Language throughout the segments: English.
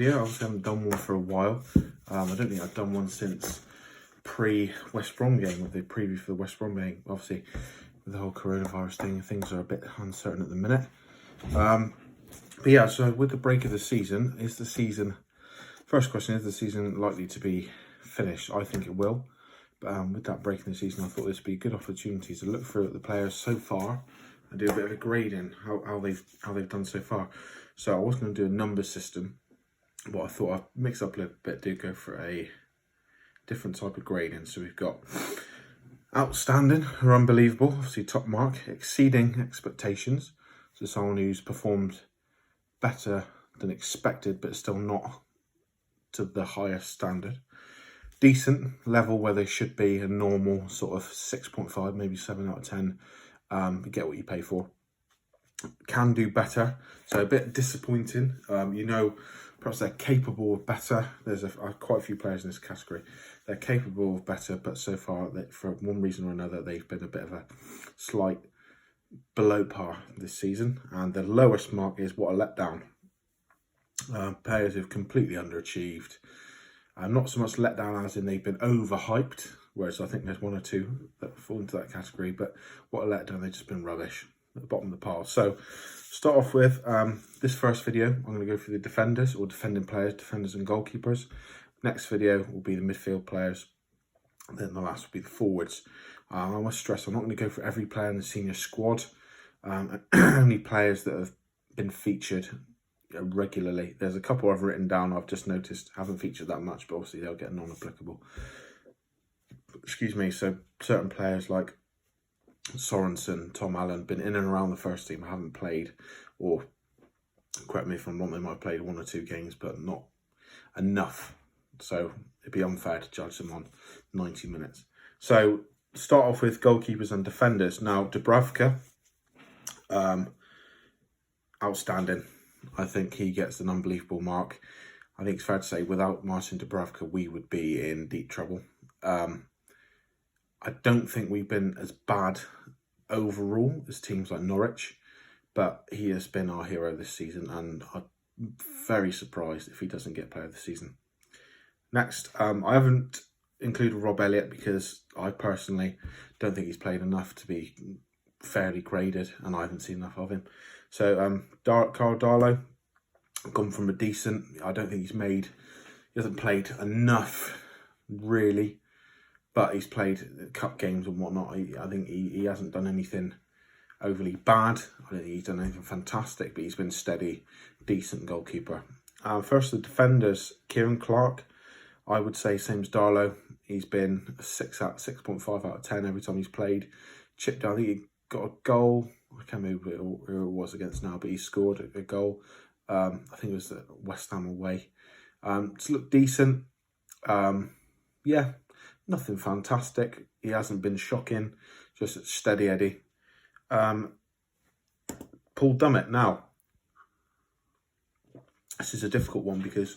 Yeah, obviously I haven't done one for a while. I don't think I've done one since pre-West Brom game, with the preview for the West Brom game. Obviously, with the whole coronavirus thing, things are a bit uncertain at the minute. But yeah, so with the break of the season, first question, is the season likely to be finished? I think it will. But with that break in the season, I thought this would be a good opportunity to look through at the players so far and do a bit of a grading, how they've done so far. So I was going to do a number system, but I thought I'd mix up a little bit, do go for a different type of grading. So we've got outstanding or unbelievable, obviously top mark, exceeding expectations. So someone who's performed better than expected, but still not to the highest standard. Decent level where they should be, a normal sort of 6.5, maybe 7 out of 10. You get what you pay for. Can do better, so a bit disappointing. Perhaps they're capable of better. There's quite a few players in this category. They're capable of better, but so far, for one reason or another, they've been a bit of a slight below par this season. And the lowest mark is what a letdown. Players who've completely underachieved. Not so much letdown as in they've been overhyped, whereas I think there's one or two that fall into that category. But what a letdown, they've just been rubbish at the bottom of the pile. So start off with this first video. I'm going to go through the defenders, or defending players, defenders and goalkeepers. Next video will be the midfield players. And then the last will be the forwards. I must stress, I'm not going to go for every player in the senior squad. Only players that have been featured regularly. There's a couple I've written down, I've just noticed haven't featured that much, but obviously they'll get non-applicable. Excuse me. So certain players like Sorensen, Tom Allen, been in and around the first team, haven't played, or correct me if I'm wrong, they might have played 1 or 2 games, but not enough. So it'd be unfair to judge them on 90 minutes. So start off with goalkeepers and defenders. Now, Dubravka, outstanding. I think he gets an unbelievable mark. I think it's fair to say without Marcin Dubravka, we would be in deep trouble. I don't think we've been as bad overall as teams like Norwich, but he has been our hero this season, and I'm very surprised if he doesn't get player of the season. Next, I haven't included Rob Elliott because I personally don't think he's played enough to be fairly graded, and I haven't seen enough of him. So Carl Darlow, gone from a decent. I don't think he hasn't played enough really, but he's played cup games and whatnot. I think he hasn't done anything overly bad. I don't think he's done anything fantastic, but he's been steady, decent goalkeeper. First, the defenders, Kieran Clark, I would say same as Darlow. He's been a 6.5 out of 10 every time he's played. Chipped down, I think he got a goal. I can't remember who it was against now, but he scored a goal. I think it was at West Ham away. It's looked decent. Yeah, nothing fantastic. He hasn't been shocking, just a steady Eddie. Paul Dummett, now, this is a difficult one because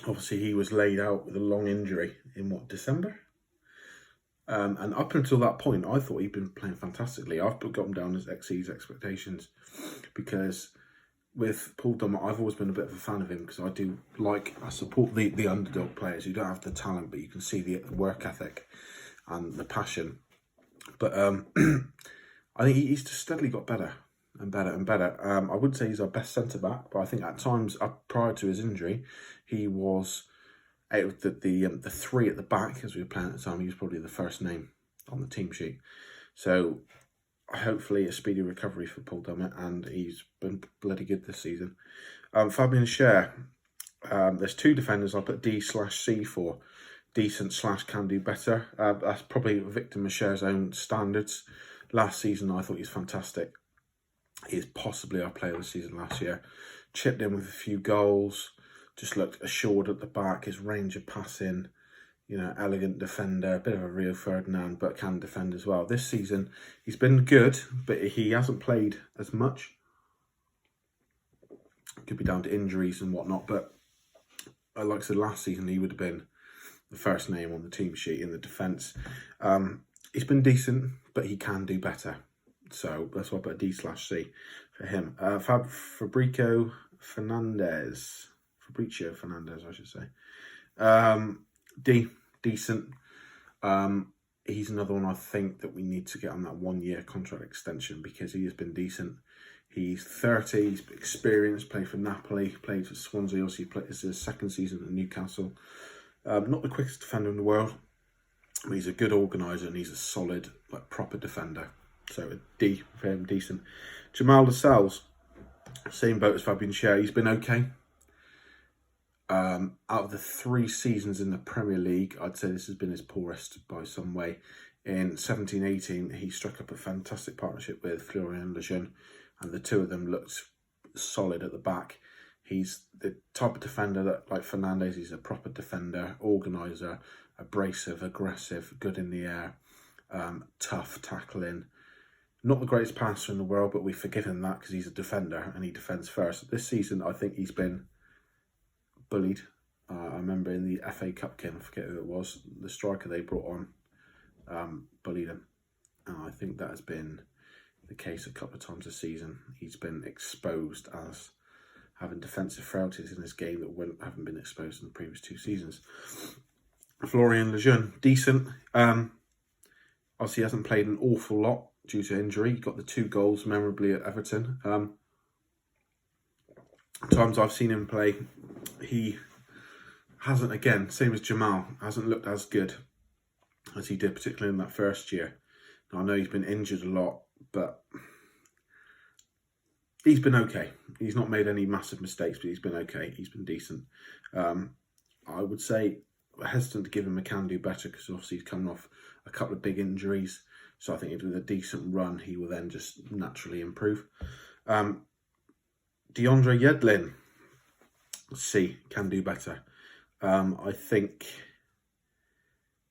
obviously he was laid out with a long injury in December? And up until that point, I thought he'd been playing fantastically. I've got him down as exceeds expectations because with Paul Dummett, I've always been a bit of a fan of him because I support the underdog players who don't have the talent, but you can see the work ethic and the passion. But I think he's just steadily got better and better and better. I wouldn't say he's our best centre-back, but I think at times, prior to his injury, he was out of the 3 at the back, as we were playing at the time, he was probably the first name on the team sheet. So hopefully a speedy recovery for Paul Dummett, and he's been bloody good this season. Fabian Schär, there's 2 defenders I put D/C for. Decent / can do better. That's probably a victim of Schär's own standards. Last season I thought he was fantastic. He is possibly our player of the season last year. Chipped in with a few goals. Just looked assured at the back, his range of passing, elegant defender, a bit of a Rio Ferdinand, but can defend as well. This season, he's been good, but he hasn't played as much. Could be down to injuries and whatnot, but like I said, last season, he would have been the first name on the team sheet in the defence. He's been decent, but he can do better. So that's why I put a D/C for him. Fabricio Fernandez. Fabricio Fernandez, I should say. Decent. He's another one I think that we need to get on that 1 year contract extension because he has been decent. He's 30, he's experienced, played for Napoli, played for Swansea, also it's his second season at Newcastle. Not the quickest defender in the world, but he's a good organiser and he's a solid, like, proper defender. So a D for him, decent. Jamal Lascelles, same boat as Fabian Schär, he's been okay. Out of the 3 seasons in the Premier League, I'd say this has been his poorest by some way. In 17-18, he struck up a fantastic partnership with Florian Lejeune, and the two of them looked solid at the back. He's the type of defender that, like Fernandez, he's a proper defender, organiser, abrasive, aggressive, good in the air, tough, tackling. Not the greatest passer in the world, but we forgive him that because he's a defender and he defends first. This season, I think he's been bullied. I remember in the FA Cup game, I forget who it was, the striker they brought on bullied him. And I think that has been the case a couple of times this season. He's been exposed as having defensive frailties in his game that haven't been exposed in the previous 2 seasons. Florian Lejeune, decent. Obviously, he hasn't played an awful lot due to injury. He got the 2 goals memorably at Everton. Times I've seen him play, he hasn't, again, same as Jamal, hasn't looked as good as he did, particularly in that first year. Now, I know he's been injured a lot, but he's been okay. He's not made any massive mistakes, but he's been okay. He's been decent. I would say, hesitant to give him a can do better because obviously he's coming off a couple of big injuries. So I think with a decent run, he will then just naturally improve. DeAndre Yedlin, C, can do better. I think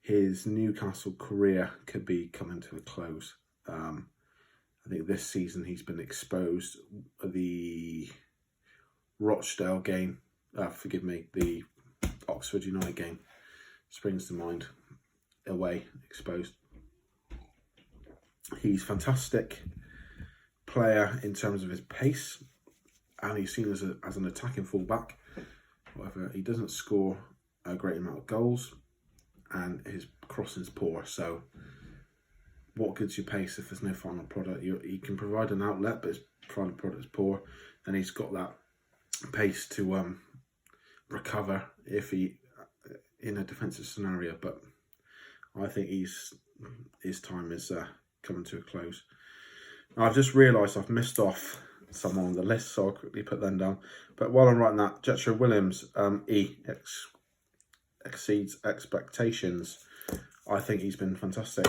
his Newcastle career could be coming to a close. I think this season he's been exposed. The Rochdale game, the Oxford United game springs to mind. Away, exposed. He's fantastic player in terms of his pace, and he's seen as an attacking fullback. However, he doesn't score a great amount of goals, and his crossing's poor. So, what good's your pace if there's no final product? He can provide an outlet, but his final product is poor, and he's got that pace to recover if he in a defensive scenario. But I think his time is coming to a close. Now, I've just realised I've missed off someone on the list, so I'll quickly put them down. But while I'm writing that, Jetro Williams, exceeds expectations. I think he's been fantastic.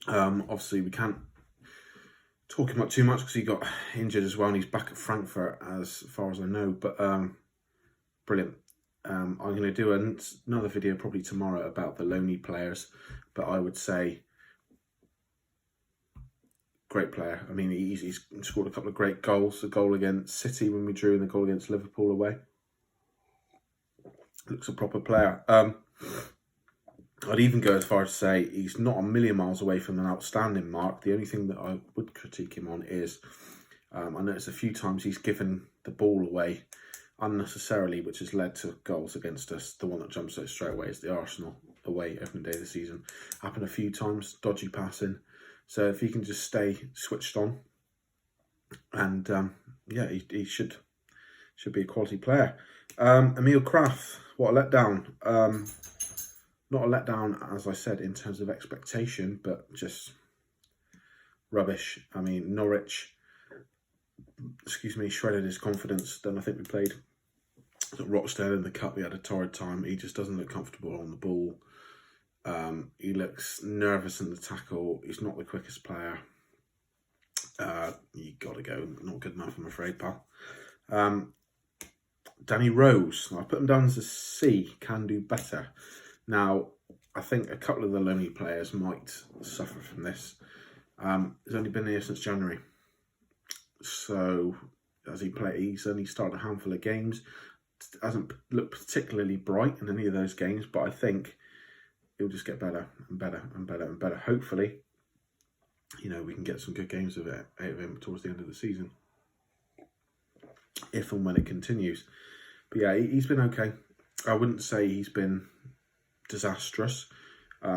Obviously, we can't talk him up too much because he got injured as well, and he's back at Frankfurt as far as I know. But brilliant. I'm going to do another video probably tomorrow about the loanee players, but I would say great player. I mean, he's scored a couple of great goals. The goal against City when we drew, and the goal against Liverpool away. Looks a proper player. I'd even go as far as to say he's not a million miles away from an outstanding mark. The only thing that I would critique him on is I noticed a few times he's given the ball away unnecessarily, which has led to goals against us. The one that jumps out straight away is the Arsenal away opening day of the season. Happened a few times, dodgy passing. So if he can just stay switched on, and he should be a quality player. Emil Kraft, what a letdown. Not a letdown, as I said, in terms of expectation, but just rubbish. I mean, Norwich, shredded his confidence. Then I think we played at Rochdale in the Cup. We had a torrid time. He just doesn't look comfortable on the ball. He looks nervous in the tackle. He's not the quickest player. You got to go. Not good enough, I'm afraid, pal. Danny Rose. I put him down as a C. Can do better. Now, I think a couple of the loanee players might suffer from this. He's only been here since January. So, he's only started a handful of games. Hasn't looked particularly bright in any of those games, but I think he'll just get better and better and better and better. Hopefully, we can get some good games out of him towards the end of the season, if and when it continues. But yeah, he's been okay. I wouldn't say he's been disastrous.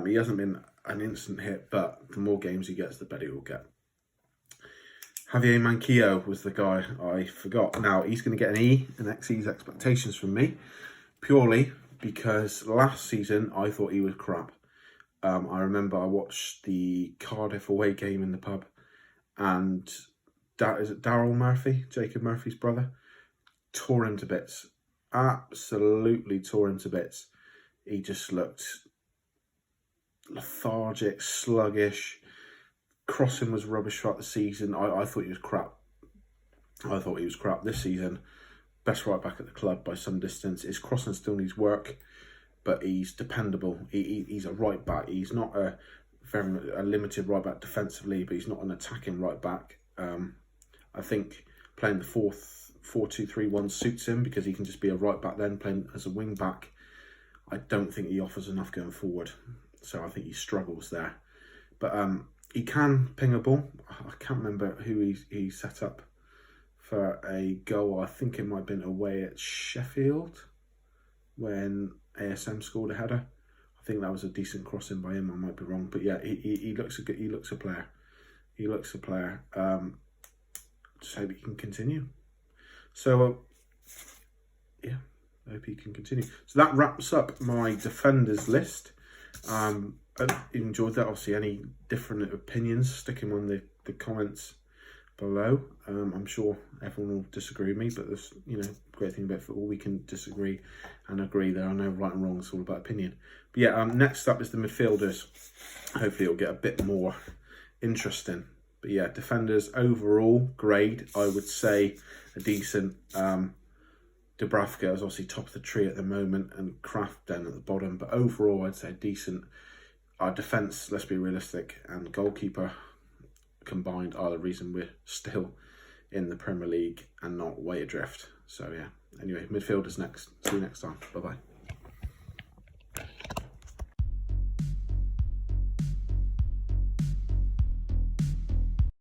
He hasn't been an instant hit, but the more games he gets, the better he'll get. Javier Manquillo was the guy I forgot. Now, he's going to get an E and exceeds expectations from me, purely because last season I thought he was crap. I remember I watched the Cardiff away game in the pub, and is it Daryl Murphy, Jacob Murphy's brother, tore him to bits. Absolutely tore him to bits. He just looked lethargic, sluggish. Crossing was rubbish throughout the season. I thought he was crap. This season, best right back at the club by some distance. His crossing still needs work, but he's dependable. He's a right back. He's not a limited right back defensively, but he's not an attacking right back. I think playing the 4-2-3-1 suits him because he can just be a right back then. Playing as a wing back, I don't think he offers enough going forward. So I think he struggles there. But he can ping a ball. I can't remember who he set up for a goal. I think it might have been away at Sheffield when ASM scored a header. I think that was a decent crossing by him. I might be wrong, but yeah, he looks a good. He looks a player. Just hope he can continue. So yeah, I hope he can continue. So that wraps up my defenders list. I enjoyed that. Obviously, any different opinions, stick them on the comments below. I'm sure everyone will disagree with me, but there's, great thing about football, we can disagree and agree. There are no right and wrong. It's all about opinion. But yeah, next up is the midfielders. Hopefully it'll get a bit more interesting. But yeah, defenders overall grade, I would say a decent. Dubravka is obviously top of the tree at the moment, and Kraft down at the bottom. But overall, I'd say decent. Our defence, let's be realistic, and goalkeeper combined are the reason we're still in the Premier League and not way adrift. So yeah, anyway, midfielders next. See you next time. Bye-bye.